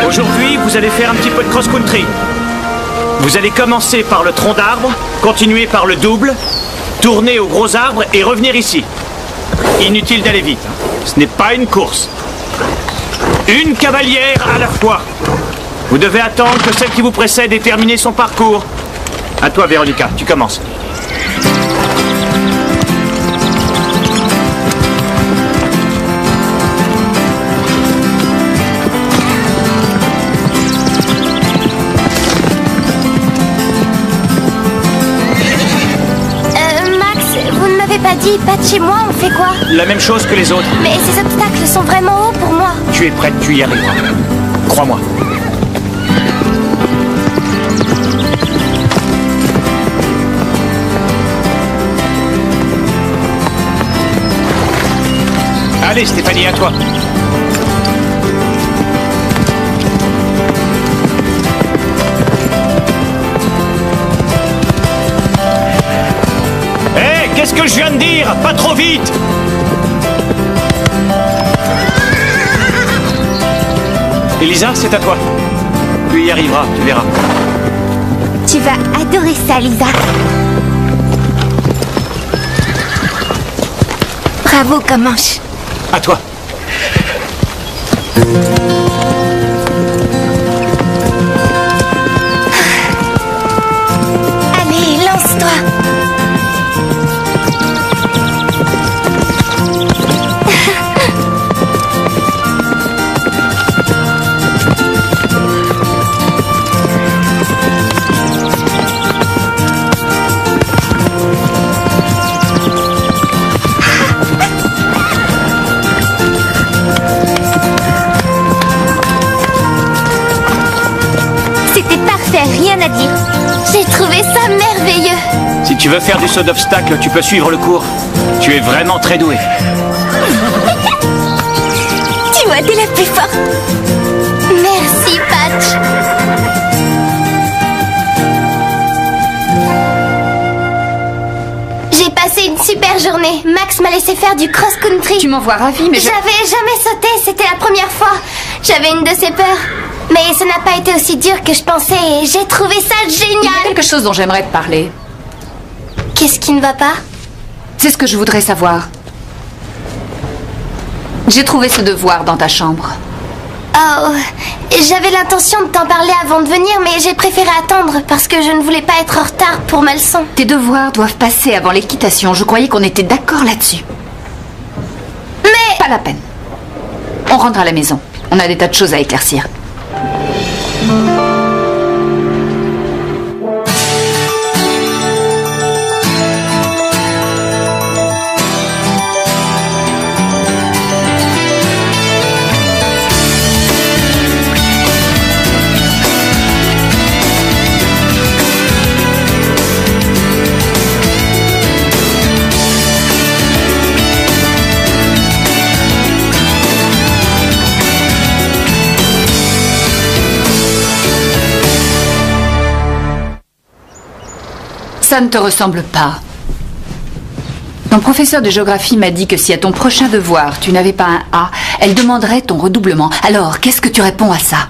Aujourd'hui, vous allez faire un petit peu de cross-country. Vous allez commencer par le tronc d'arbre, continuer par le double, tourner au gros arbre et revenir ici. Inutile d'aller vite. Ce n'est pas une course. Une cavalière à la fois. Vous devez attendre que celle qui vous précède ait terminé son parcours. À toi, Véronica, tu commences. Pas dit, pas de chez moi, on fait quoi? La même chose que les autres. Mais ces obstacles sont vraiment hauts pour moi. Tu es prête, tu y arriveras. Crois-moi. Allez, Stéphanie, à toi. Qu'est-ce que je viens de dire? Pas trop vite! Elisa, c'est à toi. Tu y arriveras, tu verras. Tu vas adorer ça, Lisa. Bravo, Comanche. À toi. Allez, lance-toi. Rien à dire. J'ai trouvé ça merveilleux. Si tu veux faire du saut d'obstacle, tu peux suivre le cours. Tu es vraiment très douée. Tu vois, t'es la plus forte. Merci, Patch. J'ai passé une super journée. Max m'a laissé faire du cross-country. Tu m'envoies ravie, mais J'avais jamais sauté, c'était la première fois. J'avais une de ces peurs. Mais ça n'a pas été aussi dur que je pensais et j'ai trouvé ça génial. Il y a quelque chose dont j'aimerais te parler. Qu'est-ce qui ne va pas? C'est ce que je voudrais savoir. J'ai trouvé ce devoir dans ta chambre. Oh, j'avais l'intention de t'en parler avant de venir, mais j'ai préféré attendre parce que je ne voulais pas être en retard pour ma leçon. Tes devoirs doivent passer avant l'équitation. Je croyais qu'on était d'accord là-dessus. Mais... Pas la peine. On rentre à la maison. On a des tas de choses à éclaircir. Ça ne te ressemble pas. Ton professeur de géographie m'a dit que si à ton prochain devoir tu n'avais pas un A, elle demanderait ton redoublement. Alors, qu'est-ce que tu réponds à ça?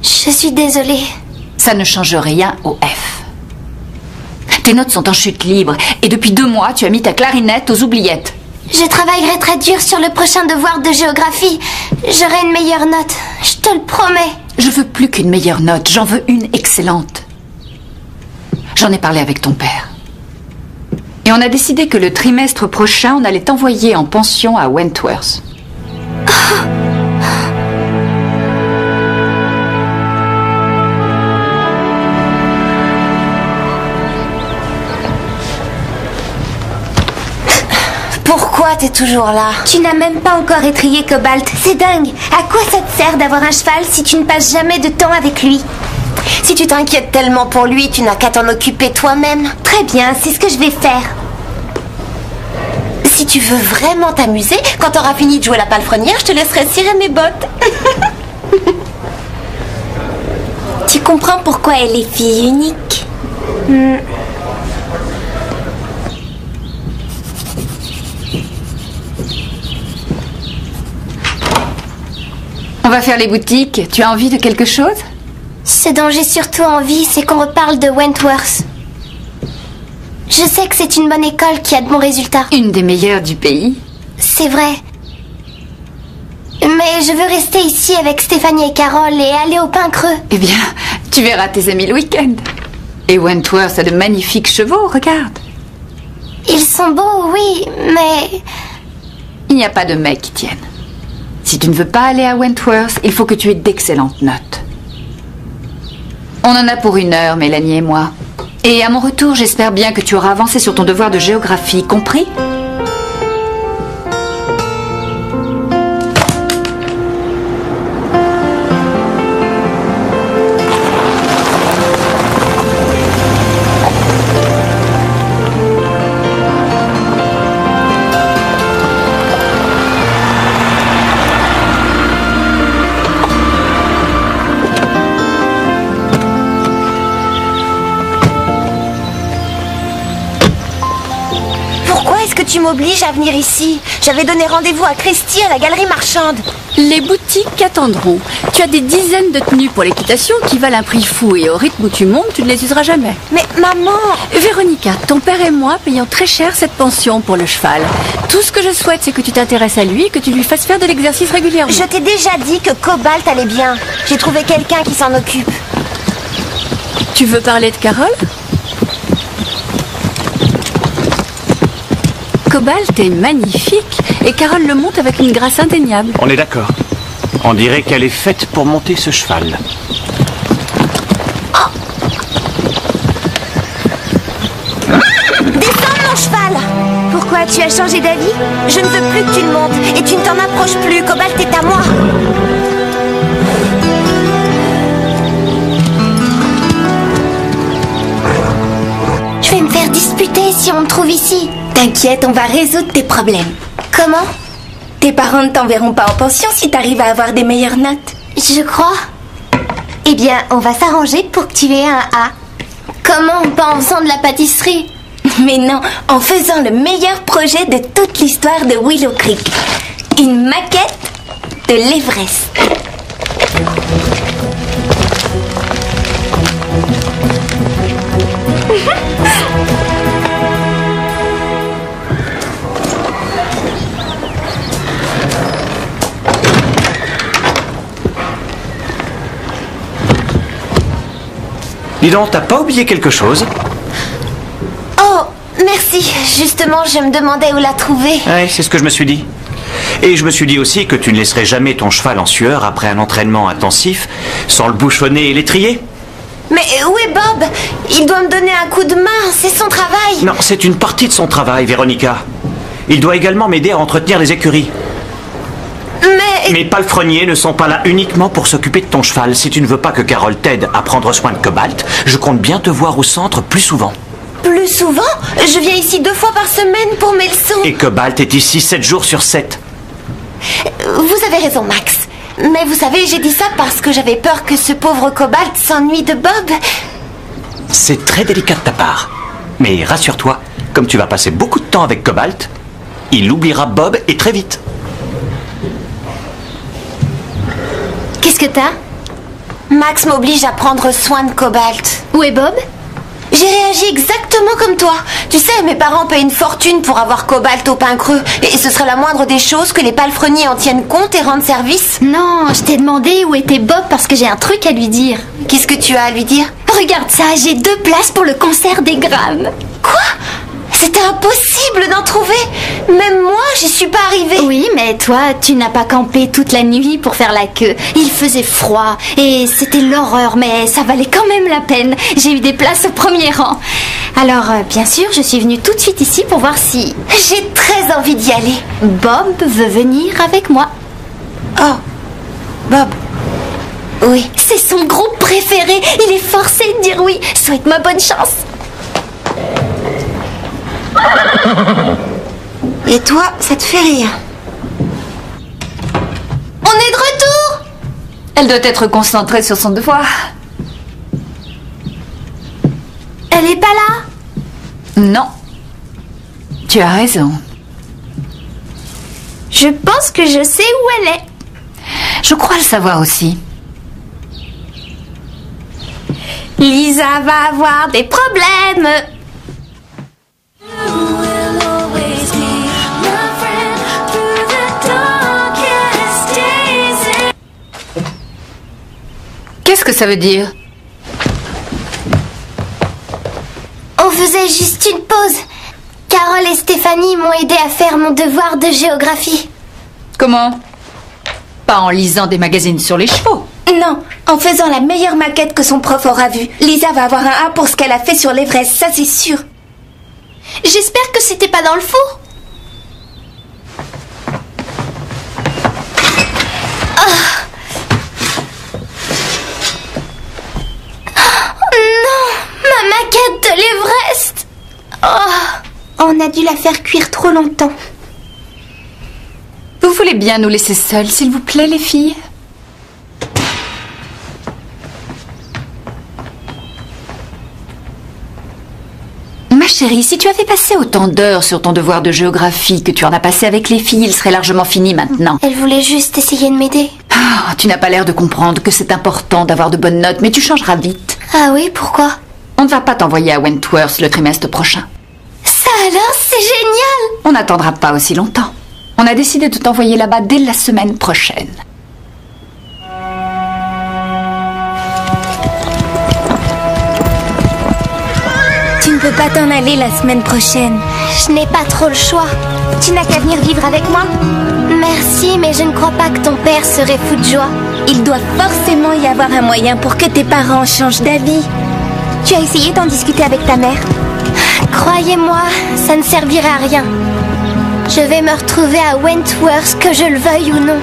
Je suis désolée. Ça ne change rien au F. Tes notes sont en chute libre et depuis 2 mois, tu as mis ta clarinette aux oubliettes. Je travaillerai très dur sur le prochain devoir de géographie. J'aurai une meilleure note, je te le promets. Je veux plus qu'une meilleure note, j'en veux une excellente. J'en ai parlé avec ton père. Et on a décidé que le trimestre prochain, on allait t'envoyer en pension à Wentworth. Pourquoi t'es toujours là? Tu n'as même pas encore étrillé Cobalt, c'est dingue. À quoi ça te sert d'avoir un cheval si tu ne passes jamais de temps avec lui? Si tu t'inquiètes tellement pour lui, tu n'as qu'à t'en occuper toi-même. Très bien, c'est ce que je vais faire. Si tu veux vraiment t'amuser, quand t'auras fini de jouer la palefrenière, je te laisserai cirer mes bottes. Tu comprends pourquoi elle est fille unique? On va faire les boutiques. Tu as envie de quelque chose? Ce dont j'ai surtout envie, c'est qu'on reparle de Wentworth. Je sais que c'est une bonne école qui a de bons résultats. Une des meilleures du pays. C'est vrai. Mais je veux rester ici avec Stéphanie et Carole et aller au Pain Creux. Eh bien, tu verras tes amis le week-end. Et Wentworth a de magnifiques chevaux, regarde. Ils sont beaux, oui, mais... Il n'y a pas de mecs qui tiennent. Si tu ne veux pas aller à Wentworth, il faut que tu aies d'excellentes notes. On en a pour 1 heure, Mélanie et moi. Et à mon retour, j'espère bien que tu auras avancé sur ton devoir de géographie, compris ? Tu m'obliges à venir ici. J'avais donné rendez-vous à Christy à la galerie marchande. Les boutiques attendront. Tu as des dizaines de tenues pour l'équitation qui valent un prix fou et au rythme où tu montes, tu ne les useras jamais. Mais maman... Véronica, ton père et moi payons très cher cette pension pour le cheval. Tout ce que je souhaite, c'est que tu t'intéresses à lui et que tu lui fasses faire de l'exercice régulièrement. Je t'ai déjà dit que Cobalt allait bien. J'ai trouvé quelqu'un qui s'en occupe. Tu veux parler de Carole ? Cobalt est magnifique et Carole le monte avec une grâce indéniable. On est d'accord. On dirait qu'elle est faite pour monter ce cheval. Oh. Descends mon cheval. Pourquoi tu as changé d'avis? Je ne veux plus que tu le montes et tu ne t'en approches plus. Cobalt est à moi. Je vais me faire disputer si on me trouve ici. T'inquiète, on va résoudre tes problèmes. Comment? Tes parents ne t'enverront pas en pension si t'arrives à avoir des meilleures notes. Je crois. Eh bien, on va s'arranger pour que tu aies un A. Comment? Pas en faisant de la pâtisserie? Mais non, en faisant le meilleur projet de toute l'histoire de Willow Creek. Une maquette de l'Everest. Dis donc, t'as pas oublié quelque chose? Oh, merci. Justement, je me demandais où la trouver. Oui, c'est ce que je me suis dit. Et je me suis dit aussi que tu ne laisserais jamais ton cheval en sueur après un entraînement intensif, sans le bouchonner et l'étrier. Mais où est Bob? Il doit me donner un coup de main, c'est son travail. Non, c'est une partie de son travail, Véronica. Il doit également m'aider à entretenir les écuries. Mais... Mes palefreniers ne sont pas là uniquement pour s'occuper de ton cheval. Si tu ne veux pas que Carole t'aide à prendre soin de Cobalt, je compte bien te voir au centre plus souvent. Plus souvent? Je viens ici 2 fois par semaine pour mes leçons. Et Cobalt est ici 7 jours sur 7. Vous avez raison, Max. Mais vous savez, j'ai dit ça parce que j'avais peur que ce pauvre Cobalt s'ennuie de Bob. C'est très délicat de ta part. Mais rassure-toi, comme tu vas passer beaucoup de temps avec Cobalt, il oubliera Bob et très vite. Qu'est-ce que t'as? Max m'oblige à prendre soin de Cobalt. Où est Bob? J'ai réagi exactement comme toi. Tu sais, mes parents payent une fortune pour avoir Cobalt au Pain Creux. Et ce serait la moindre des choses que les palefreniers en tiennent compte et rendent service. Non, je t'ai demandé où était Bob parce que j'ai un truc à lui dire. Qu'est-ce que tu as à lui dire? Regarde ça, j'ai 2 places pour le concert des Grammes. Quoi? C'était impossible d'en trouver. Même moi, j'y suis pas arrivée. Oui, mais toi, tu n'as pas campé toute la nuit pour faire la queue. Il faisait froid et c'était l'horreur, mais ça valait quand même la peine. J'ai eu des places au premier rang. Alors, bien sûr, je suis venue tout de suite ici pour voir si... J'ai très envie d'y aller. Bob veut venir avec moi. Oh, Bob. Oui. C'est son groupe préféré. Il est forcé de dire oui. Souhaite-moi bonne chance. Et toi, ça te fait rire? On est de retour! Elle doit être concentrée sur son devoir. Elle est pas là? Non. Tu as raison. Je pense que je sais où elle est. Je crois le savoir aussi. Lisa va avoir des problèmes. Qu'est-ce que ça veut dire? On faisait juste une pause. Carole et Stéphanie m'ont aidé à faire mon devoir de géographie. Comment? Pas en lisant des magazines sur les chevaux. Non, en faisant la meilleure maquette que son prof aura vue. Lisa va avoir un A pour ce qu'elle a fait sur l'Everest, ça c'est sûr. J'espère que c'était pas dans le four. Non, ma maquette de l'Everest. On a dû la faire cuire trop longtemps. Vous voulez bien nous laisser seuls, s'il vous plaît, les filles? Ma chérie, si tu avais passé autant d'heures sur ton devoir de géographie que tu en as passé avec les filles, il serait largement fini maintenant. Elle voulait juste essayer de m'aider. Ah, tu n'as pas l'air de comprendre que c'est important d'avoir de bonnes notes, mais tu changeras vite. Ah oui, pourquoi? On ne va pas t'envoyer à Wentworth le trimestre prochain. Ça alors, c'est génial! On n'attendra pas aussi longtemps. On a décidé de t'envoyer là-bas dès la semaine prochaine. Tu ne peux pas t'en aller la semaine prochaine. Je n'ai pas trop le choix. Tu n'as qu'à venir vivre avec moi. Merci, mais je ne crois pas que ton père serait fou de joie. Il doit forcément y avoir un moyen pour que tes parents changent d'avis. Tu as essayé d'en discuter avec ta mère? Croyez-moi, ça ne servirait à rien. Je vais me retrouver à Wentworth, que je le veuille ou non.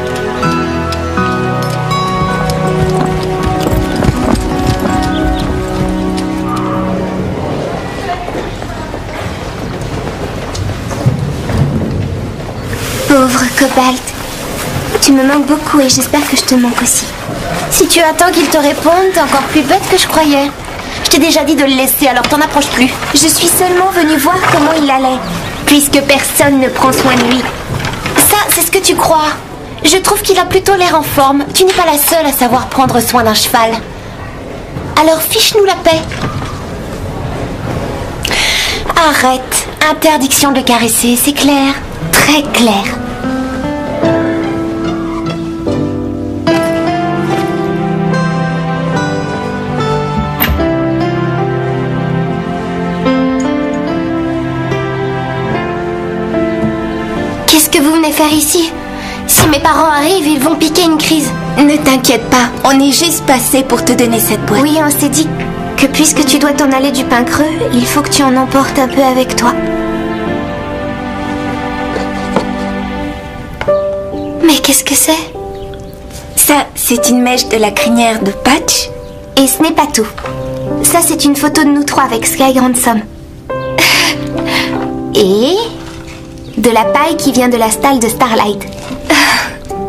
Pauvre Cobalt. Tu me manques beaucoup et j'espère que je te manque aussi. Si tu attends qu'il te réponde, t'es encore plus bête que je croyais. Je t'ai déjà dit de le laisser, alors t'en approches plus. Je suis seulement venue voir comment il allait, puisque personne ne prend soin de lui. Ça, c'est ce que tu crois. Je trouve qu'il a plutôt l'air en forme. Tu n'es pas la seule à savoir prendre soin d'un cheval. Alors fiche-nous la paix. Arrête. Interdiction de caresser, c'est clair. Très clair. Qu'est-ce que vous venez faire ici? Si mes parents arrivent, ils vont piquer une crise. Ne t'inquiète pas, on est juste passé pour te donner cette boîte. Oui, on s'est dit que puisque tu dois t'en aller du pain creux, il faut que tu en emportes un peu avec toi. Mais qu'est-ce que c'est? Ça, c'est une mèche de la crinière de Patch. Et ce n'est pas tout. Ça, c'est une photo de nous trois avec Sky Ransom. Et de la paille qui vient de la stalle de Starlight.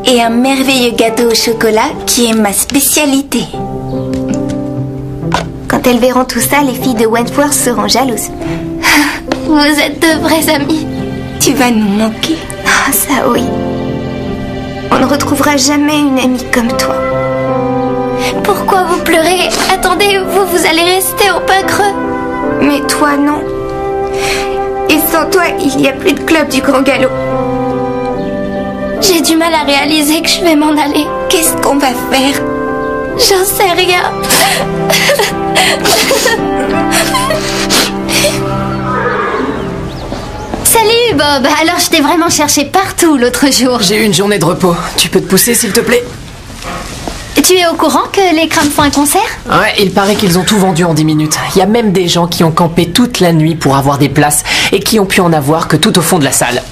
Et un merveilleux gâteau au chocolat qui est ma spécialité. Quand elles verront tout ça, les filles de Wentworth seront jalouses. Vous êtes de vrais amis. Tu vas nous manquer. Ah, ça oui. On ne retrouvera jamais une amie comme toi. Pourquoi vous pleurez? Attendez, vous allez rester au pain creux. Mais toi, non. Et sans toi, il n'y a plus de club du Grand Galop. J'ai du mal à réaliser que je vais m'en aller. Qu'est-ce qu'on va faire? J'en sais rien. Salut Bob, alors je t'ai vraiment cherché partout l'autre jour. J'ai eu une journée de repos. Tu peux te pousser s'il te plaît? Tu es au courant que les Crânes font un concert? Ouais, il paraît qu'ils ont tout vendu en 10 minutes. Il y a même des gens qui ont campé toute la nuit pour avoir des places et qui ont pu en avoir que tout au fond de la salle.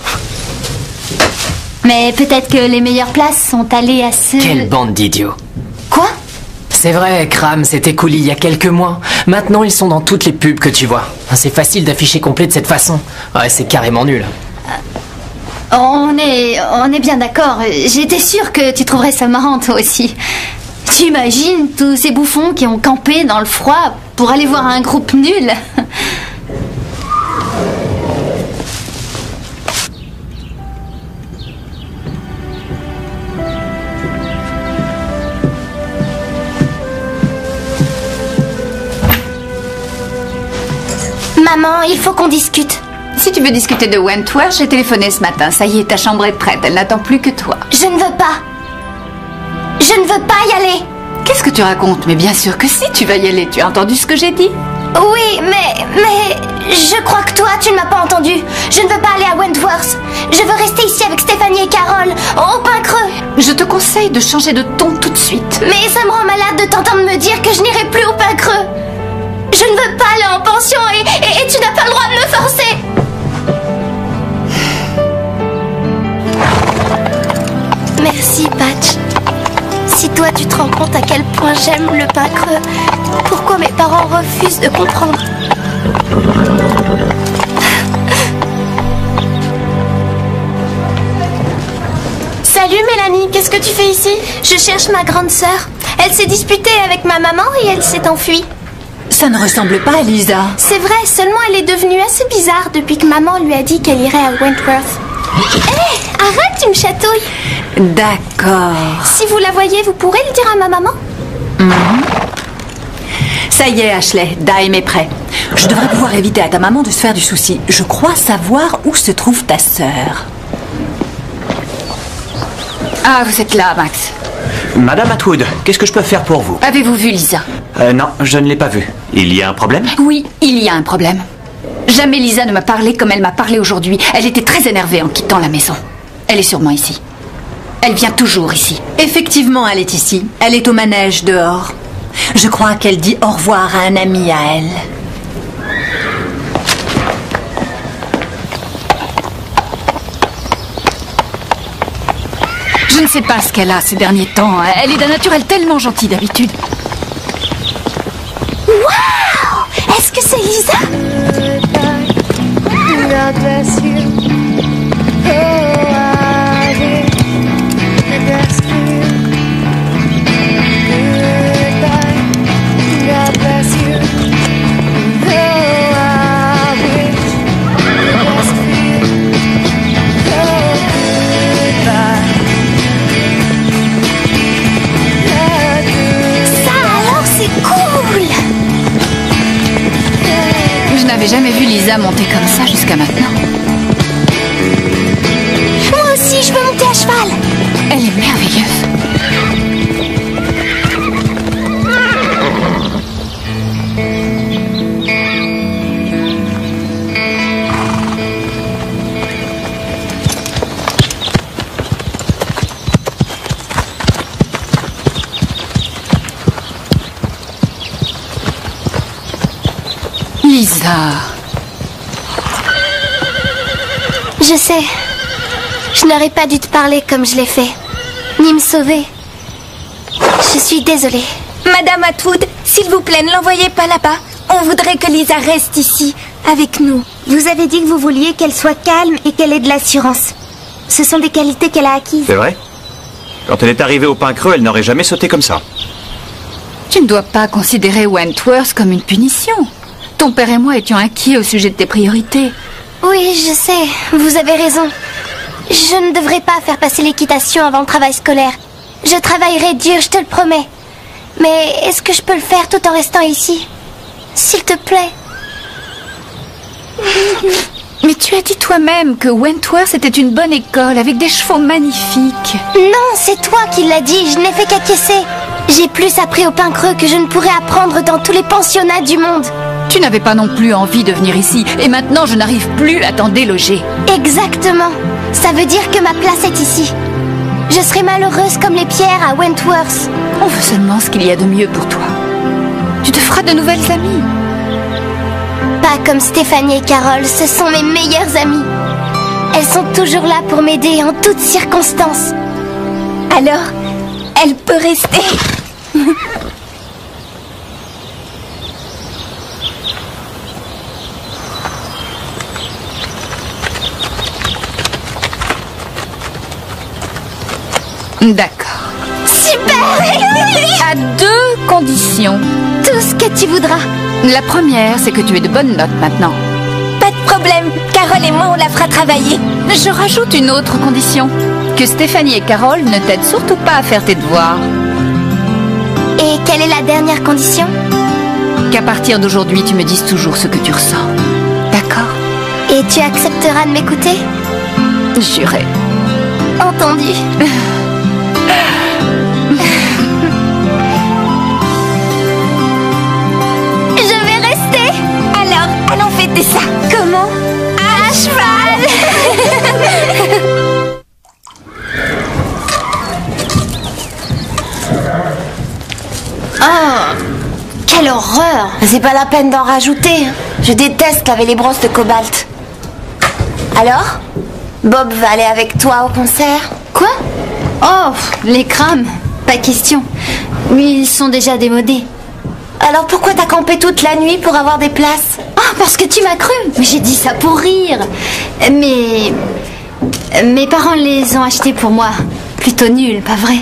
Mais peut-être que les meilleures places sont allées à ceux... Quelle bande d'idiots. Quoi? C'est vrai, Cram s'est écoulé il y a quelques mois. Maintenant, ils sont dans toutes les pubs que tu vois. C'est facile d'afficher complet de cette façon. Ouais, c'est carrément nul. On est bien d'accord. J'étais sûre que tu trouverais ça marrant toi aussi. Tu imagines tous ces bouffons qui ont campé dans le froid pour aller voir un groupe nul? Maman, il faut qu'on discute. Si tu veux discuter de Wentworth, j'ai téléphoné ce matin. Ça y est, ta chambre est prête. Elle n'attend plus que toi. Je ne veux pas. Je ne veux pas y aller. Qu'est-ce que tu racontes? Mais bien sûr que si, tu vas y aller. Tu as entendu ce que j'ai dit? Oui, mais je crois que toi, tu ne m'as pas entendu. Je ne veux pas aller à Wentworth. Je veux rester ici avec Stéphanie et Carole, au pain creux. Je te conseille de changer de ton tout de suite. Mais ça me rend malade de t'entendre me dire que je n'irai plus au pain creux. Je ne veux pas aller en pension et tu n'as pas le droit de me forcer. Merci, Patch. Si toi tu te rends compte à quel point j'aime le pain creux, pourquoi mes parents refusent de comprendre? Salut Mélanie, qu'est-ce que tu fais ici? Je cherche ma grande sœur. Elle s'est disputée avec ma maman et elle s'est enfuie. Ça ne ressemble pas à Lisa. C'est vrai, seulement elle est devenue assez bizarre depuis que maman lui a dit qu'elle irait à Wentworth. Hé, arrête, tu me chatouilles. D'accord. Si vous la voyez, vous pourrez le dire à ma maman? Ça y est, Ashley, Dime est prêt. Je devrais pouvoir éviter à ta maman de se faire du souci. Je crois savoir où se trouve ta sœur. Ah, vous êtes là, Max. Madame Atwood, qu'est-ce que je peux faire pour vous? Avez-vous vu Lisa? Non, je ne l'ai pas vue. Il y a un problème? Oui, il y a un problème. Jamais Lisa ne m'a parlé comme elle m'a parlé aujourd'hui. Elle était très énervée en quittant la maison. Elle est sûrement ici. Elle vient toujours ici. Effectivement, elle est ici. Elle est au manège dehors. Je crois qu'elle dit au revoir à un ami à elle. Je ne sais pas ce qu'elle a ces derniers temps. Elle est d'un naturel tellement gentil d'habitude. Waouh! Est-ce que c'est Lisa? God bless you. Oh, I did the best for you. Goodbye. God bless you. Oh, I wish the best for you. Oh, goodbye. Ça alors, c'est cool! Je n'avais jamais vu Lisa monter comme ça jusqu'à maintenant. Moi aussi, je veux monter à cheval. Elle est merveilleuse. Lisa. Je sais. Je n'aurais pas dû te parler comme je l'ai fait. Ni me sauver. Je suis désolée. Madame Atwood, s'il vous plaît, ne l'envoyez pas là-bas. On voudrait que Lisa reste ici, avec nous. Vous avez dit que vous vouliez qu'elle soit calme et qu'elle ait de l'assurance. Ce sont des qualités qu'elle a acquises. C'est vrai? Quand elle est arrivée au pain creux, elle n'aurait jamais sauté comme ça. Tu ne dois pas considérer Wentworth comme une punition. Ton père et moi étions inquiets au sujet de tes priorités. Oui, je sais. Vous avez raison. Je ne devrais pas faire passer l'équitation avant le travail scolaire. Je travaillerai dur, je te le promets. Mais est-ce que je peux le faire tout en restant ici? S'il te plaît. Mais tu as dit toi-même que Wentworth était une bonne école avec des chevaux magnifiques. Non, c'est toi qui l'as dit. Je n'ai fait qu'acquiescer. J'ai plus appris au pain creux que je ne pourrais apprendre dans tous les pensionnats du monde. Tu n'avais pas non plus envie de venir ici. Et maintenant, je n'arrive plus à t'en déloger. Exactement. Ça veut dire que ma place est ici. Je serai malheureuse comme les pierres à Wentworth. On veut seulement ce qu'il y a de mieux pour toi. Tu te feras de nouvelles amies. Pas comme Stéphanie et Carole, ce sont mes meilleures amies. Elles sont toujours là pour m'aider en toutes circonstances. Alors, elle peut rester. D'accord. Super! À 2 conditions. Tout ce que tu voudras. La première, c'est que tu aies de bonnes notes maintenant. Pas de problème. Carole et moi, on la fera travailler. Je rajoute une autre condition. Que Stéphanie et Carole ne t'aident surtout pas à faire tes devoirs. Et quelle est la dernière condition? qu'à partir d'aujourd'hui, tu me dises toujours ce que tu ressens. D'accord? Et tu accepteras de m'écouter? Juré. Entendu. Je vais rester. Alors, allons fêter ça. Comment? À cheval. Oh, quelle horreur! C'est pas la peine d'en rajouter. Je déteste laver les brosses de cobalt. Alors? Bob va aller avec toi au concert? Quoi? Oh, les crâmes, pas question. Ils sont déjà démodés. Alors pourquoi t'as campé toute la nuit pour avoir des places? Ah, parce que tu m'as cru. Mais j'ai dit ça pour rire. Mais mes parents les ont achetés pour moi. Plutôt nul, pas vrai?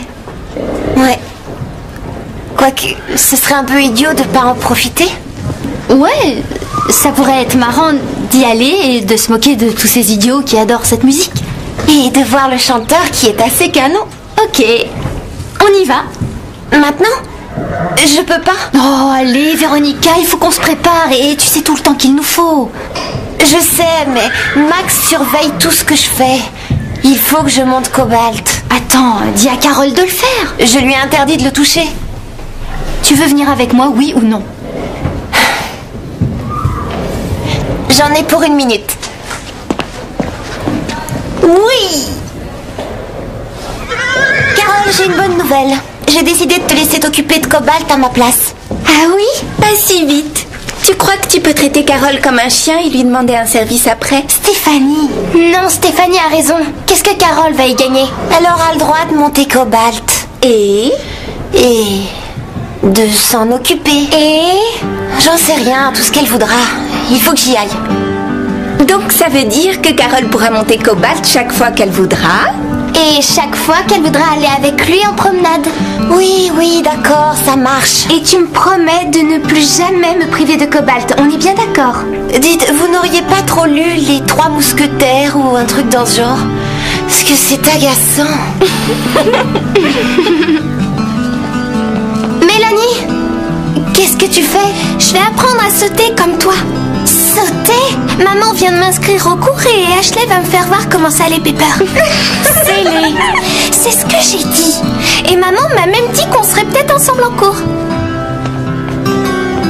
Ouais. Quoique, ce serait un peu idiot de pas en profiter. Ouais, ça pourrait être marrant d'y aller et de se moquer de tous ces idiots qui adorent cette musique. Et de voir le chanteur qui est assez canon. Ok, on y va. Maintenant? Je peux pas. Oh, allez, Véronica, il faut qu'on se prépare et tu sais tout le temps qu'il nous faut. Je sais, mais Max surveille tout ce que je fais. Il faut que je monte Cobalt. Attends, dis à Carole de le faire. Je lui ai interdit de le toucher. Tu veux venir avec moi, oui ou non? J'en ai pour 1 minute. Oui! Carole, j'ai une bonne nouvelle. J'ai décidé de te laisser t'occuper de Cobalt à ma place. Ah oui? Pas si vite. Tu crois que tu peux traiter Carole comme un chien et lui demander un service après? Stéphanie! Non, Stéphanie a raison. Qu'est-ce que Carole va y gagner? Elle aura le droit de monter Cobalt. Et de s'en occuper. J'en sais rien, tout ce qu'elle voudra. Il faut que j'y aille. donc ça veut dire que Carole pourra monter Cobalt chaque fois qu'elle voudra? Et chaque fois qu'elle voudra aller avec lui en promenade. Oui, d'accord, ça marche. Et tu me promets de ne plus jamais me priver de Cobalt, on est bien d'accord? Dites, vous n'auriez pas trop lu Les 3 mousquetaires ou un truc dans ce genre? Parce que c'est agaçant. Mélanie, Qu'est-ce que tu fais? je vais apprendre à sauter comme toi. Sauter? Maman vient de m'inscrire au cours et Ashley va me faire voir comment ça allait, Pepper. C'est ce que j'ai dit. Et maman m'a même dit qu'on serait peut-être ensemble en cours.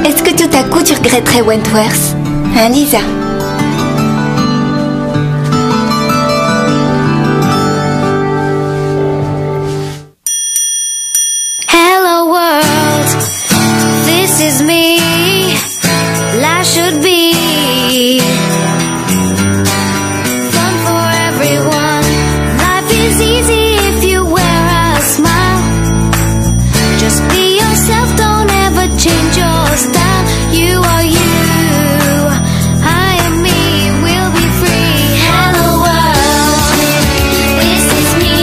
Est-ce que tout à coup tu regretterais Wentworth? Hein, Lisa? Hello world, this is me. Life should be fun for everyone. Life is easy if you wear a smile. Just be yourself, don't ever change your style. You are you, I am me, we'll be free. Hello world, this is me.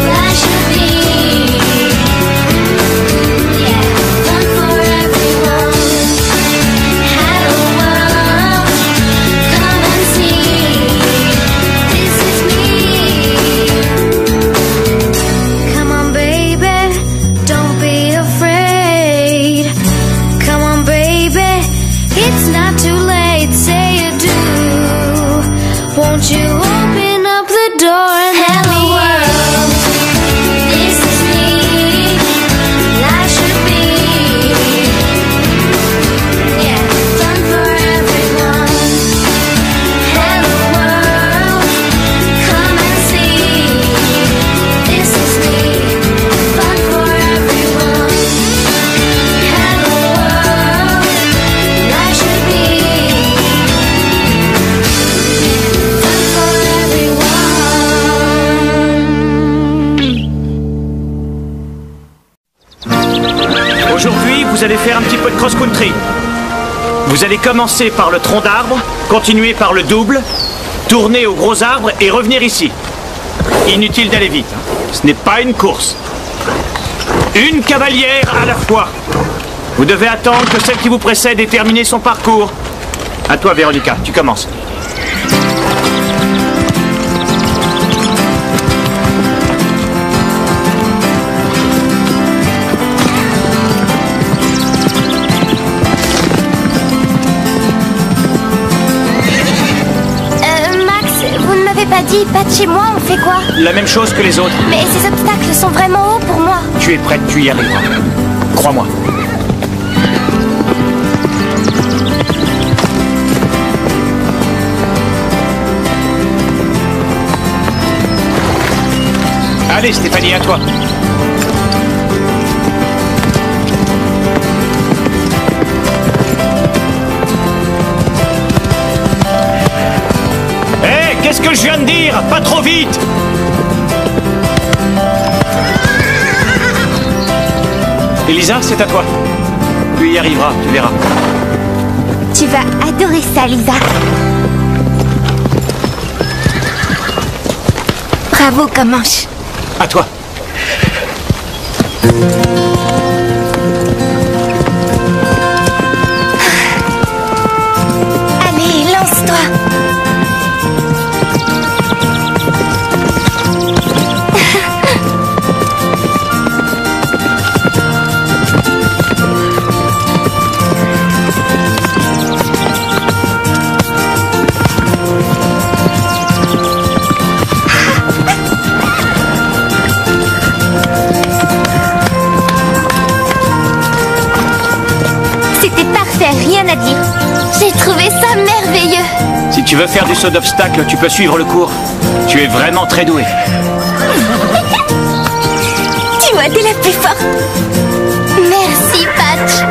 Life should be fun for everyone. Hello world, come and see. This is me. Come on, baby, don't be afraid. Come on, baby, it's not too late. Say you do. Won't you open up the door and let me in? This is me. Life should be fun for everyone. Hello world, come and see. This is me. Fun for everyone. Hello world, life should be fun for everyone. Aujourd'hui, vous allez faire un petit peu de cross-country. Vous allez commencer par le tronc d'arbre, continuer par le double, tourner au gros arbre et revenir ici. Inutile d'aller vite, hein. Ce n'est pas une course. Une cavalière à la fois. Vous devez attendre que celle qui vous précède ait terminé son parcours. À toi, Véronica, tu commences. Dis, Patch et moi, on fait quoi? La même chose que les autres. Mais ces obstacles sont vraiment hauts pour moi. Tu es prête, tu y arriveras. Crois-moi. Allez, Stéphanie, à toi. Hé, qu'est-ce que je viens de dire? Pas trop vite! Elisa, c'est à toi. Tu y arriveras, tu verras. Tu vas adorer ça, Lisa. Bravo, Comanche. À toi. Allez, lance-toi. Rien à dire. J'ai trouvé ça merveilleux. Si tu veux faire du saut d'obstacle, tu peux suivre le cours. Tu es vraiment très douée. Tu vois, t'es la plus forte. Merci, Patch.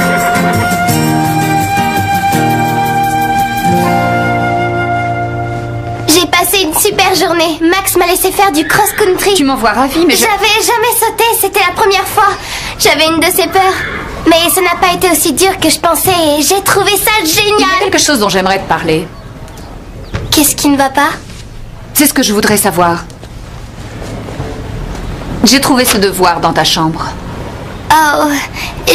J'ai passé une super journée. Max m'a laissé faire du cross-country. Tu m'envoies ravie, mais J'avais jamais sauté, c'était la première fois. J'avais une de ces peurs. Mais ça n'a pas été aussi dur que je pensais et j'ai trouvé ça Il y a génial. quelque chose dont j'aimerais te parler. Qu'est-ce qui ne va pas? C'est ce que je voudrais savoir. J'ai trouvé ce devoir dans ta chambre. Oh,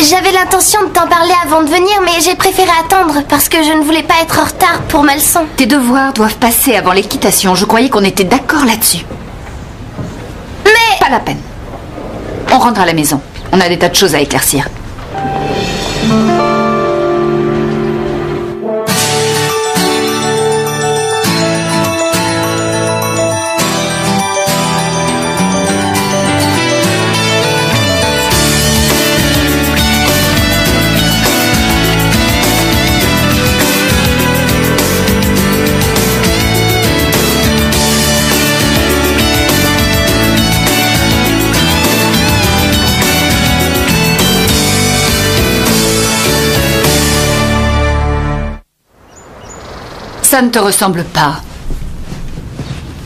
j'avais l'intention de t'en parler avant de venir, mais j'ai préféré attendre parce que je ne voulais pas être en retard pour ma leçon. Tes devoirs doivent passer avant l'équitation. Je croyais qu'on était d'accord là-dessus. Mais... Pas la peine. On rentre à la maison. On a des tas de choses à éclaircir. Ça ne te ressemble pas.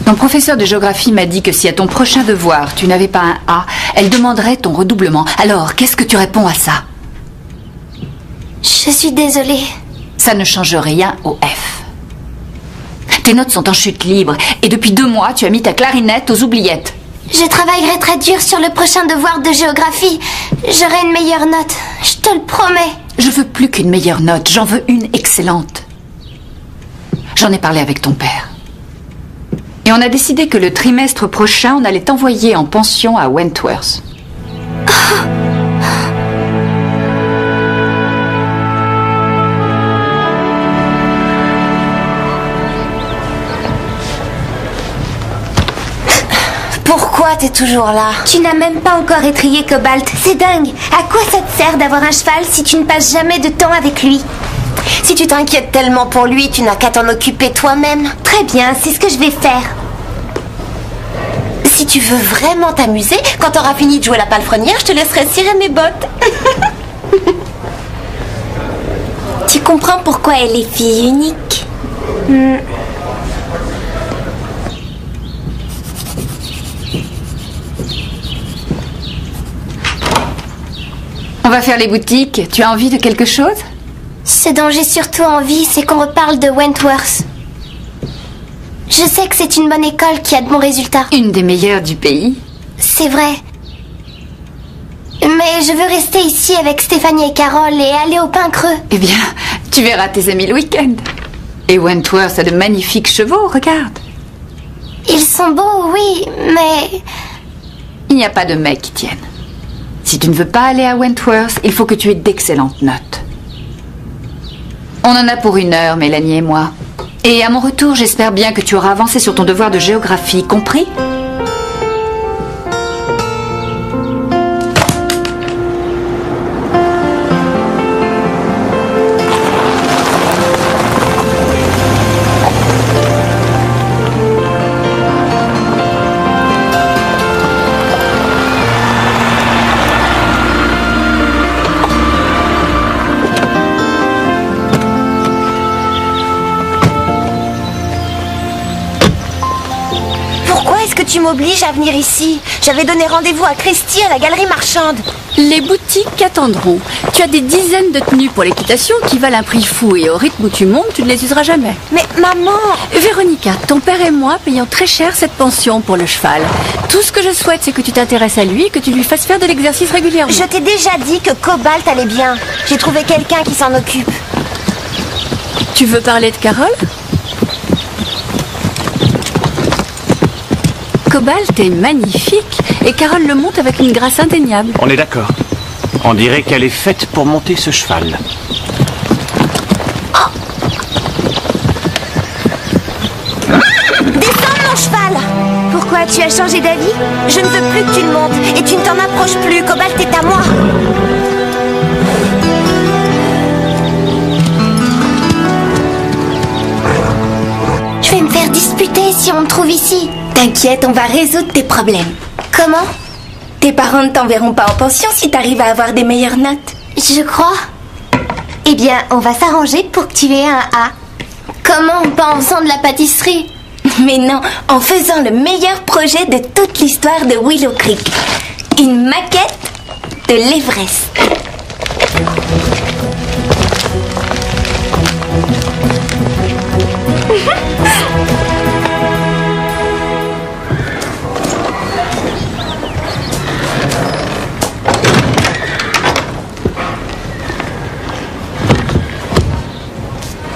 Ton professeur de géographie m'a dit que si à ton prochain devoir tu n'avais pas un A, elle demanderait ton redoublement. Alors, qu'est-ce que tu réponds à ça? Je suis désolée. Ça ne change rien au F. Tes notes sont en chute libre et depuis 2 mois, tu as mis ta clarinette aux oubliettes. Je travaillerai très dur sur le prochain devoir de géographie. J'aurai une meilleure note. Je te le promets. Je veux plus qu'une meilleure note, j'en veux une excellente. J'en ai parlé avec ton père. Et on a décidé que le trimestre prochain, on allait t'envoyer en pension à Wentworth. Pourquoi t'es toujours là? Tu n'as même pas encore étrillé Cobalt. C'est dingue. À quoi ça te sert d'avoir un cheval si tu ne passes jamais de temps avec lui? Si tu t'inquiètes tellement pour lui, tu n'as qu'à t'en occuper toi-même. Très bien, c'est ce que je vais faire. Si tu veux vraiment t'amuser, quand t'auras fini de jouer la palefrenière, je te laisserai cirer mes bottes. Tu comprends pourquoi elle est fille unique? On va faire les boutiques. Tu as envie de quelque chose? Ce dont j'ai surtout envie, c'est qu'on reparle de Wentworth. Je sais que c'est une bonne école qui a de bons résultats. Une des meilleures du pays. C'est vrai. Mais je veux rester ici avec Stéphanie et Carole et aller au Pain Creux. Eh bien, tu verras tes amis le week-end. Et Wentworth a de magnifiques chevaux, regarde. Ils sont beaux, oui, mais... Il n'y a pas de mecs qui tiennent. Si tu ne veux pas aller à Wentworth, il faut que tu aies d'excellentes notes. On en a pour 1 heure, Mélanie et moi. Et à mon retour, j'espère bien que tu auras avancé sur ton devoir de géographie, compris? Tu m'obliges à venir ici. J'avais donné rendez-vous à Christy à la galerie marchande. Les boutiques attendront. Tu as des dizaines de tenues pour l'équitation qui valent un prix fou et au rythme où tu montes, tu ne les useras jamais. Mais maman... Véronica, ton père et moi payons très cher cette pension pour le cheval. Tout ce que je souhaite, c'est que tu t'intéresses à lui et que tu lui fasses faire de l'exercice régulièrement. Je t'ai déjà dit que Cobalt allait bien. J'ai trouvé quelqu'un qui s'en occupe. Tu veux parler de Carole ? Cobalt est magnifique et Carole le monte avec une grâce indéniable. On est d'accord. On dirait qu'elle est faite pour monter ce cheval. Oh. Descends mon cheval! Pourquoi tu as changé d'avis? Je ne veux plus que tu le montes et tu ne t'en approches plus. Cobalt est à moi. Je vais me faire disputer si on me trouve ici. T'inquiète, on va résoudre tes problèmes. Comment? Tes parents ne t'enverront pas en pension si t'arrives à avoir des meilleures notes. Je crois. Eh bien, on va s'arranger pour que tu aies un A. Comment? Pas en faisant de la pâtisserie? Mais non, en faisant le meilleur projet de toute l'histoire de Willow Creek. Une maquette de l'Everest.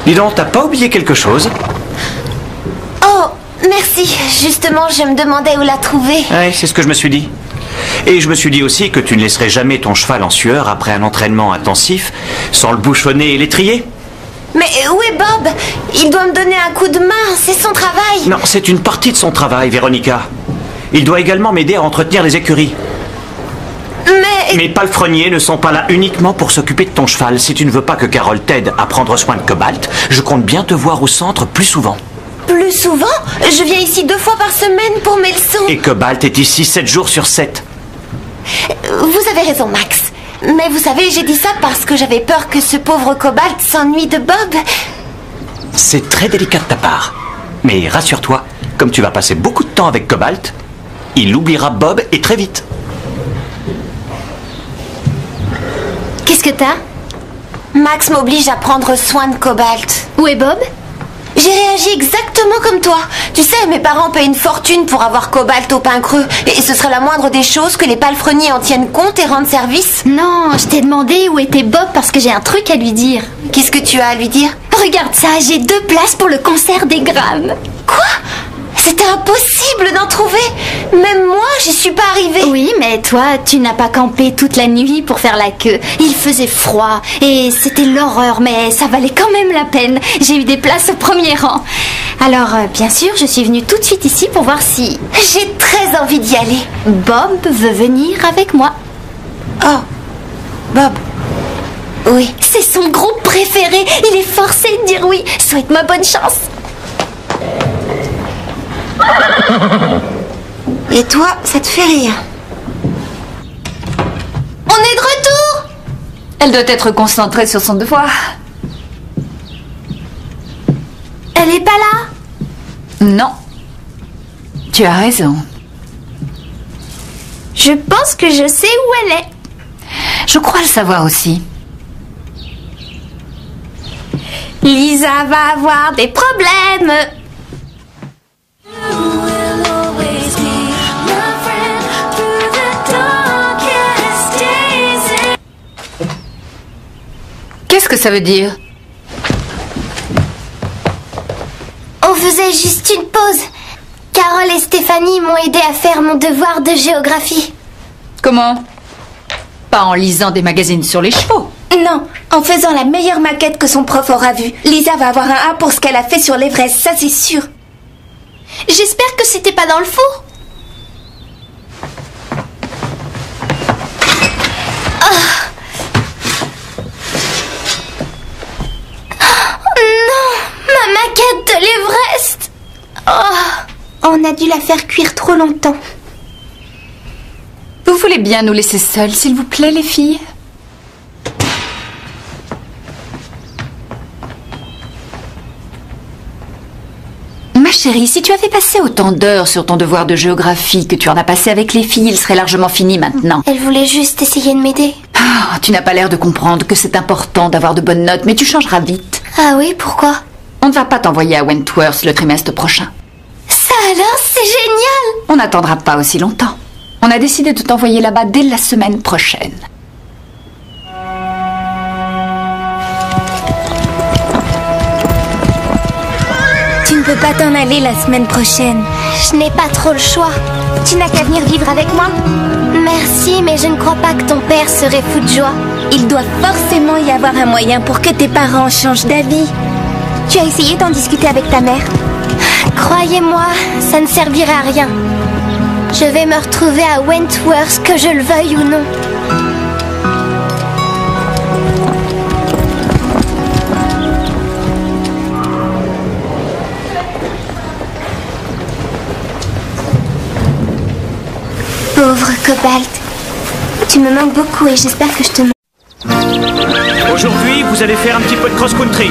Dis donc, t'as pas oublié quelque chose? Oh, merci. Justement, je me demandais où la trouver. Ouais, c'est ce que je me suis dit. Et je me suis dit aussi que tu ne laisserais jamais ton cheval en sueur après un entraînement intensif, sans le bouchonner et l'étrier. Mais où est Bob? Il doit me donner un coup de main, c'est son travail. Non, c'est une partie de son travail, Véronica. Il doit également m'aider à entretenir les écuries. Mais... Mes palefreniers ne sont pas là uniquement pour s'occuper de ton cheval. Si tu ne veux pas que Carole t'aide à prendre soin de Cobalt, je compte bien te voir au centre plus souvent. Plus souvent? Je viens ici 2 fois par semaine pour mes leçons. Et Cobalt est ici 7 jours sur 7. Vous avez raison, Max. Mais vous savez, j'ai dit ça parce que j'avais peur que ce pauvre Cobalt s'ennuie de Bob. C'est très délicat de ta part. Mais rassure-toi, comme tu vas passer beaucoup de temps avec Cobalt, il oubliera Bob et très vite. Qu'est-ce que t'as? Max m'oblige à prendre soin de Cobalt. Où est Bob? J'ai réagi exactement comme toi. Tu sais, mes parents payent une fortune pour avoir Cobalt au pain creux. Et ce serait la moindre des choses que les palefreniers en tiennent compte et rendent service. Non, je t'ai demandé où était Bob parce que j'ai un truc à lui dire. Qu'est-ce que tu as à lui dire? Regarde ça, j'ai 2 places pour le concert des Grammes. Quoi? C'était impossible d'en trouver. Même moi, j'y suis pas arrivée. Oui, mais toi, tu n'as pas campé toute la nuit pour faire la queue. Il faisait froid et c'était l'horreur, mais ça valait quand même la peine. J'ai eu des places au premier rang. Alors, bien sûr, je suis venue tout de suite ici pour voir si... J'ai très envie d'y aller. Bob veut venir avec moi. Oh, Bob. Oui. C'est son groupe préféré. Il est forcé de dire oui. Souhaite-moi bonne chance. Et toi, ça te fait rire? On est de retour! Elle doit être concentrée sur son devoir. Elle est pas là? Non. Tu as raison. Je pense que je sais où elle est. Je crois le savoir aussi. Lisa va avoir des problèmes. Qu'est-ce que ça veut dire? On faisait juste une pause. Carole et Stéphanie m'ont aidé à faire mon devoir de géographie. Comment? Pas en lisant des magazines sur les chevaux. Non, en faisant la meilleure maquette que son prof aura vue. Lisa va avoir un A pour ce qu'elle a fait sur l'Everest, ça c'est sûr. J'espère que c'était pas dans le four. Ma maquette de l'Everest. On a dû la faire cuire trop longtemps. Vous voulez bien nous laisser seuls, s'il vous plaît, les filles? Ma chérie, si tu avais passé autant d'heures sur ton devoir de géographie que tu en as passé avec les filles, il serait largement fini maintenant. Elle voulait juste essayer de m'aider. Ah, tu n'as pas l'air de comprendre que c'est important d'avoir de bonnes notes, mais tu changeras vite. Ah oui, pourquoi? On ne va pas t'envoyer à Wentworth le trimestre prochain. Ça alors, c'est génial! On n'attendra pas aussi longtemps. On a décidé de t'envoyer là-bas dès la semaine prochaine. Tu ne peux pas t'en aller la semaine prochaine. Je n'ai pas trop le choix. Tu n'as qu'à venir vivre avec moi. Merci, mais je ne crois pas que ton père serait fou de joie. Il doit forcément y avoir un moyen pour que tes parents changent d'avis. Tu as essayé d'en discuter avec ta mère? Croyez-moi, ça ne servirait à rien. Je vais me retrouver à Wentworth, que je le veuille ou non. Pauvre Cobalt. Tu me manques beaucoup et j'espère que je te... Aujourd'hui, vous allez faire un petit peu de cross-country.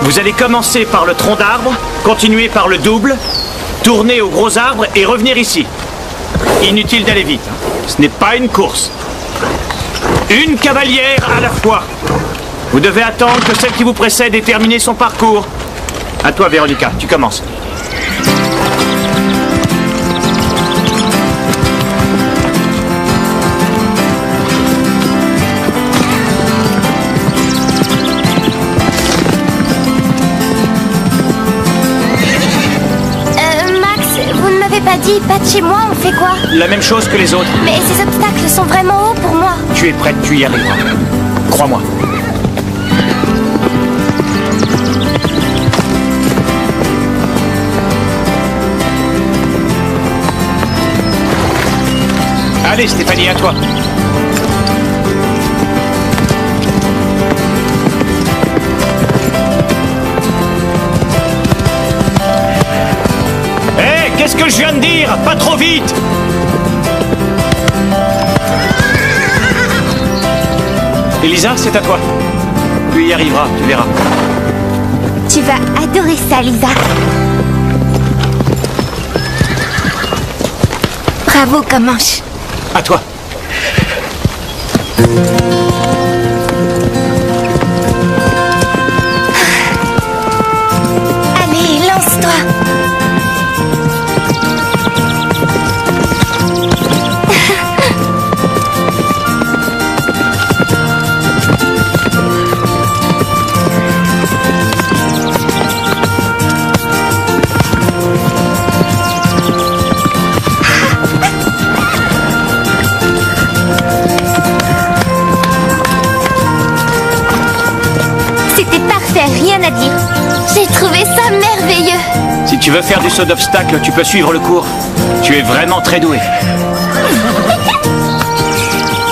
Vous allez commencer par le tronc d'arbre, continuer par le double, tourner au gros arbre et revenir ici. Inutile d'aller vite, hein. Ce n'est pas une course. Une cavalière à la fois. Vous devez attendre que celle qui vous précède ait terminé son parcours. À toi, Véronica, tu commences. Pas dit, pas de chez moi, on fait quoi? La même chose que les autres. Mais ces obstacles sont vraiment hauts pour moi. Tu es prête, tu y arriveras. Crois-moi. Allez, Stéphanie, à toi. Qu'est-ce que je viens de dire? Pas trop vite! Elisa, c'est à toi. Tu y arriveras, tu verras. Tu vas adorer ça, Lisa. Bravo, Comanche. À toi. Allez, lance-toi. Rien à dire. J'ai trouvé ça merveilleux. Si tu veux faire du saut d'obstacle, tu peux suivre le cours. Tu es vraiment très douée.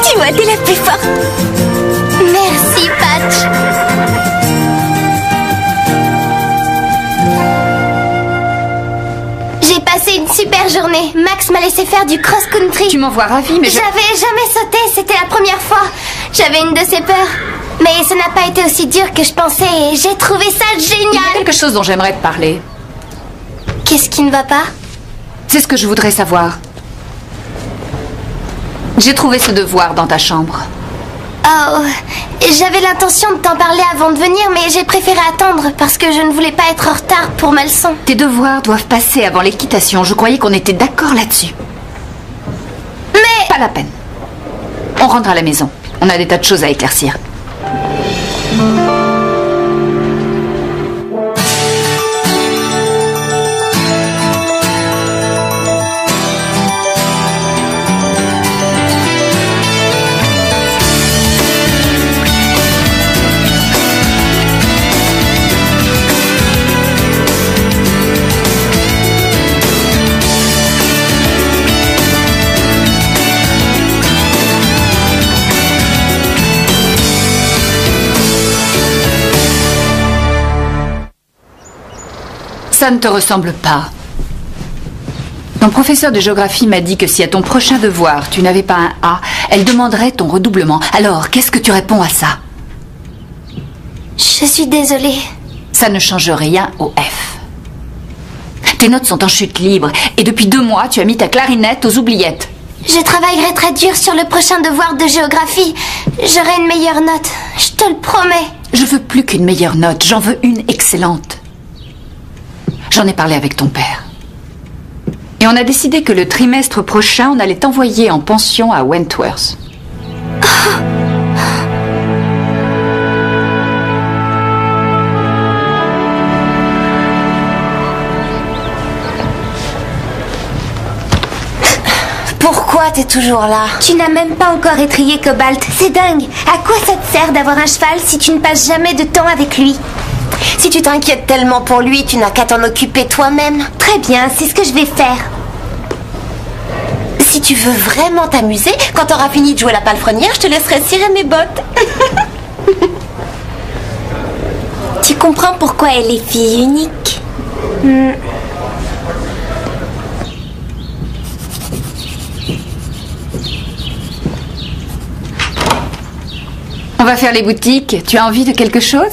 Tu vois, t'es la plus forte. Merci, Patch. J'ai passé une super journée. Max m'a laissé faire du cross-country. Tu m'en vois ravie, mais J'avais jamais sauté, c'était la première fois. J'avais une de ces peurs. Mais ça n'a pas été aussi dur que je pensais et j'ai trouvé ça il y a génial. quelque chose dont j'aimerais te parler. Qu'est-ce qui ne va pas? C'est ce que je voudrais savoir. J'ai trouvé ce devoir dans ta chambre. Oh, j'avais l'intention de t'en parler avant de venir, mais j'ai préféré attendre parce que je ne voulais pas être en retard pour ma leçon. Tes devoirs doivent passer avant l'équitation. Je croyais qu'on était d'accord là-dessus. Mais... Pas la peine. On rentre à la maison. On a des tas de choses à éclaircir. Ça ne te ressemble pas. Ton professeur de géographie m'a dit que si à ton prochain devoir tu n'avais pas un A, elle demanderait ton redoublement. Alors, qu'est-ce que tu réponds à ça? Je suis désolée. Ça ne change rien au F. Tes notes sont en chute libre et depuis 2 mois, tu as mis ta clarinette aux oubliettes. Je travaillerai très dur sur le prochain devoir de géographie. J'aurai une meilleure note. Je te le promets. Je veux plus qu'une meilleure note, j'en veux une excellente. J'en ai parlé avec ton père. Et on a décidé que le trimestre prochain, on allait t'envoyer en pension à Wentworth. Pourquoi t'es toujours là? Tu n'as même pas encore étrillé Cobalt. C'est dingue. À quoi ça te sert d'avoir un cheval si tu ne passes jamais de temps avec lui? Si tu t'inquiètes tellement pour lui, tu n'as qu'à t'en occuper toi-même. Très bien, c'est ce que je vais faire. Si tu veux vraiment t'amuser, quand t'auras fini de jouer la palefrenière, je te laisserai cirer mes bottes. Tu comprends pourquoi elle est fille unique? On va faire les boutiques. Tu as envie de quelque chose?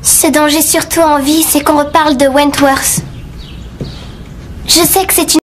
Ce dont j'ai surtout envie, c'est qu'on reparle de Wentworth. Je sais que c'est une